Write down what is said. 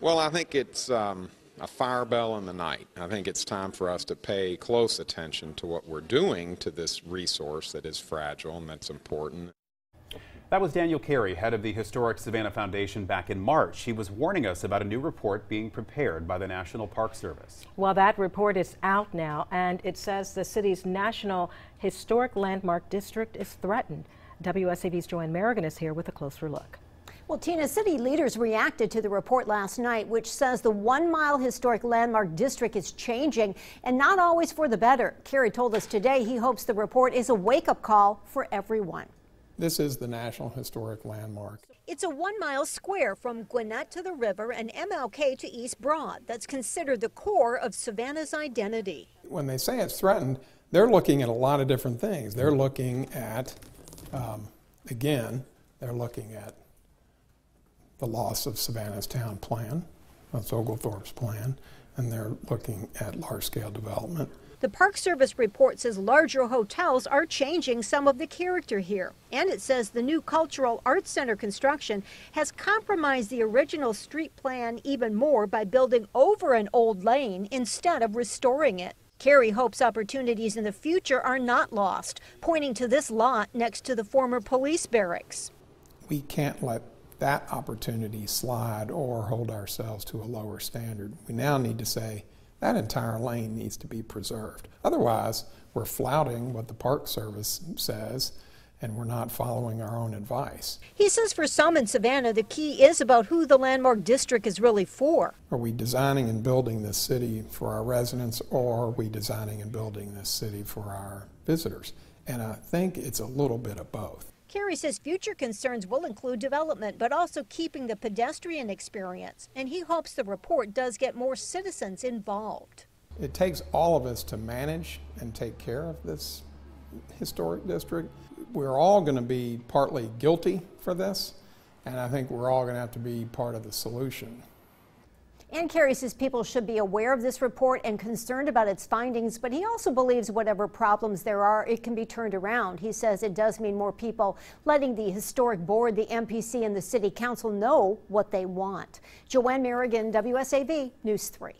Well, I think it's a fire bell in the night. I think it's time for us to pay close attention to what we're doing to this resource that is fragile and that's important. That was Daniel Carey, head of the historic Savannah Foundation, back in March. He was warning us about a new report being prepared by the National Park Service. Well, that report is out now, and it says the city's National Historic Landmark District is threatened. WSAV's Joanne Merrigan is here with a closer look. Well, Tina, city leaders reacted to the report last night, which says the 1 Mile Historic Landmark District is changing and not always for the better. Carey told us today he hopes the report is a wake-up call for everyone. This is the National Historic Landmark. It's a 1 mile square from Gwinnett to the river and MLK to East Broad that's considered the core of Savannah's identity. When they say it's threatened, they're looking at a lot of different things. They're looking at, they're looking at the loss of Savannah's town plan, that's Oglethorpe's plan, and they're looking at large-scale development. The Park Service report says larger hotels are changing some of the character here. And it says the new Cultural Arts Center construction has compromised the original street plan even more by building over an old lane instead of restoring it. Carey hopes opportunities in the future are not lost, pointing to this lot next to the former police barracks. We can't let that opportunity slide or hold ourselves to a lower standard. We now need to say, that entire lane needs to be preserved. Otherwise, we're flouting what the Park Service says, and we're not following our own advice. He says for some in Savannah, the key is about who the landmark district is really for. Are we designing and building this city for our residents, or are we designing and building this city for our visitors? And I think it's a little bit of both. Carey says future concerns will include development, but also keeping the pedestrian experience. And he hopes the report does get more citizens involved. It takes all of us to manage and take care of this historic district. We're all going to be partly guilty for this, and I think we're all going to have to be part of the solution. And Carey says people should be aware of this report and concerned about its findings, but he also believes whatever problems there are, it can be turned around. He says it does mean more people letting the historic board, the MPC, and the city council know what they want. Joanne Merrigan, WSAV News 3.